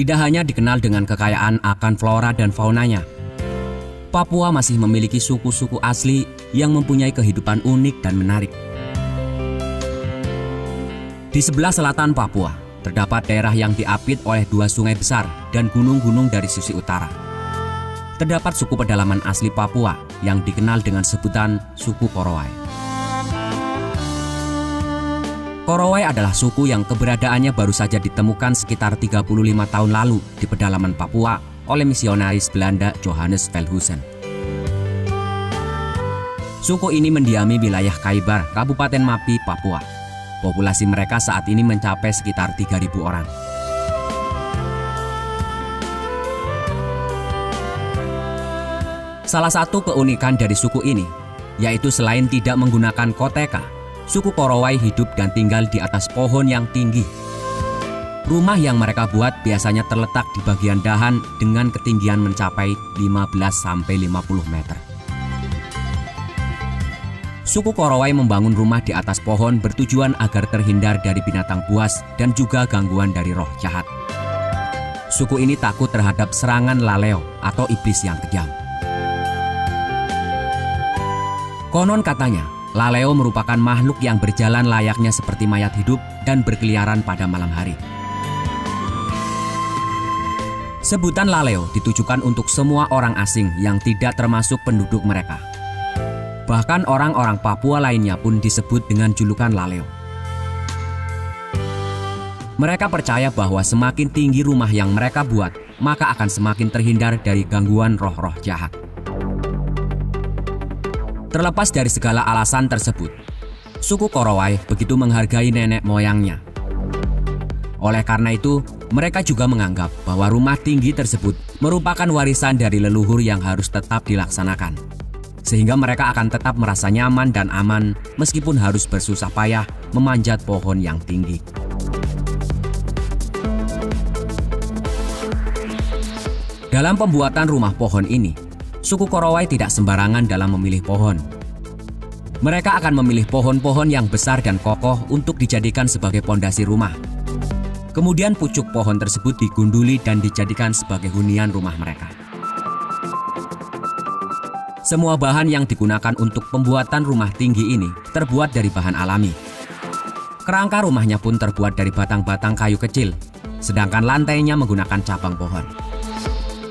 Tidak hanya dikenal dengan kekayaan akan flora dan faunanya, Papua masih memiliki suku-suku asli yang mempunyai kehidupan unik dan menarik. Di sebelah selatan Papua, terdapat daerah yang diapit oleh dua sungai besar dan gunung-gunung dari sisi utara. Terdapat suku pedalaman asli Papua yang dikenal dengan sebutan suku Korowai. Korowai adalah suku yang keberadaannya baru saja ditemukan sekitar 35 tahun lalu di pedalaman Papua oleh misionaris Belanda Johannes Velhusen. Suku ini mendiami wilayah Kaibar, Kabupaten Mapi, Papua. Populasi mereka saat ini mencapai sekitar 3.000 orang. Salah satu keunikan dari suku ini, yaitu selain tidak menggunakan koteka, suku Korowai hidup dan tinggal di atas pohon yang tinggi. Rumah yang mereka buat biasanya terletak di bagian dahan dengan ketinggian mencapai 15-50 meter. Suku Korowai membangun rumah di atas pohon bertujuan agar terhindar dari binatang buas dan juga gangguan dari roh jahat. Suku ini takut terhadap serangan laleo atau iblis yang kejam. Konon katanya, laleo merupakan makhluk yang berjalan layaknya seperti mayat hidup dan berkeliaran pada malam hari. Sebutan laleo ditujukan untuk semua orang asing yang tidak termasuk penduduk mereka. Bahkan orang-orang Papua lainnya pun disebut dengan julukan laleo. Mereka percaya bahwa semakin tinggi rumah yang mereka buat, maka akan semakin terhindar dari gangguan roh-roh jahat. Terlepas dari segala alasan tersebut, suku Korowai begitu menghargai nenek moyangnya. Oleh karena itu, mereka juga menganggap bahwa rumah tinggi tersebut merupakan warisan dari leluhur yang harus tetap dilaksanakan. Sehingga mereka akan tetap merasa nyaman dan aman meskipun harus bersusah payah memanjat pohon yang tinggi. Dalam pembuatan rumah pohon ini, suku Korowai tidak sembarangan dalam memilih pohon. Mereka akan memilih pohon-pohon yang besar dan kokoh untuk dijadikan sebagai pondasi rumah. Kemudian pucuk pohon tersebut digunduli dan dijadikan sebagai hunian rumah mereka. Semua bahan yang digunakan untuk pembuatan rumah tinggi ini terbuat dari bahan alami. Kerangka rumahnya pun terbuat dari batang-batang kayu kecil, sedangkan lantainya menggunakan cabang pohon.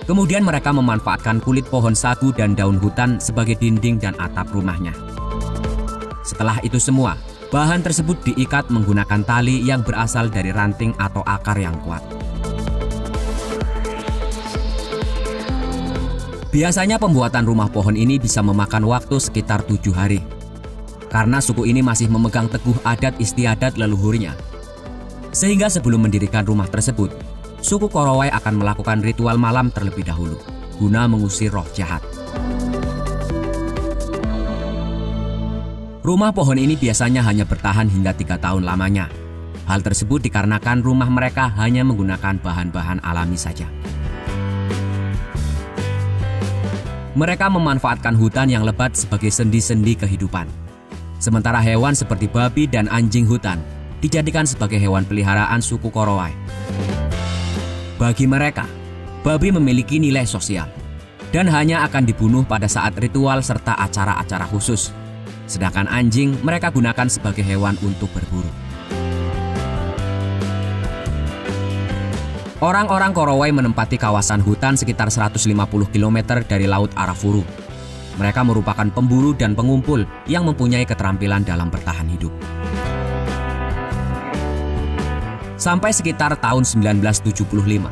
Kemudian mereka memanfaatkan kulit pohon sagu dan daun hutan sebagai dinding dan atap rumahnya. Setelah itu semua, bahan tersebut diikat menggunakan tali yang berasal dari ranting atau akar yang kuat. Biasanya pembuatan rumah pohon ini bisa memakan waktu sekitar 7 hari. Karena suku ini masih memegang teguh adat istiadat leluhurnya. Sehingga sebelum mendirikan rumah tersebut, suku Korowai akan melakukan ritual malam terlebih dahulu, guna mengusir roh jahat. Rumah pohon ini biasanya hanya bertahan hingga 3 tahun lamanya. Hal tersebut dikarenakan rumah mereka hanya menggunakan bahan-bahan alami saja. Mereka memanfaatkan hutan yang lebat sebagai sendi-sendi kehidupan. Sementara hewan seperti babi dan anjing hutan dijadikan sebagai hewan peliharaan suku Korowai. Bagi mereka, babi memiliki nilai sosial dan hanya akan dibunuh pada saat ritual serta acara-acara khusus. Sedangkan anjing mereka gunakan sebagai hewan untuk berburu. Orang-orang Korowai menempati kawasan hutan sekitar 150 km dari Laut Arafuru. Mereka merupakan pemburu dan pengumpul yang mempunyai keterampilan dalam bertahan hidup. Sampai sekitar tahun 1975,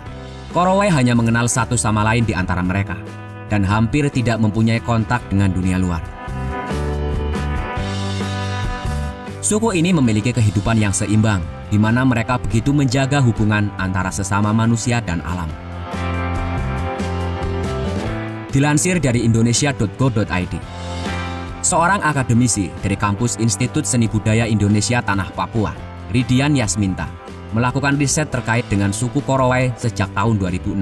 Korowai hanya mengenal satu sama lain di antara mereka dan hampir tidak mempunyai kontak dengan dunia luar. Suku ini memiliki kehidupan yang seimbang, di mana mereka begitu menjaga hubungan antara sesama manusia dan alam. Dilansir dari indonesia.go.id, seorang akademisi dari kampus Institut Seni Budaya Indonesia Tanah Papua, Ridian Yasminta, melakukan riset terkait dengan suku Korowai sejak tahun 2016.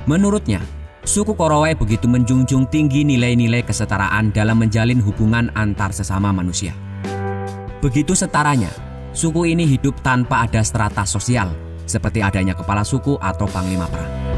Menurutnya, suku Korowai begitu menjunjung tinggi nilai-nilai kesetaraan dalam menjalin hubungan antar sesama manusia. Begitu setaranya, suku ini hidup tanpa ada strata sosial, seperti adanya kepala suku atau panglima perang.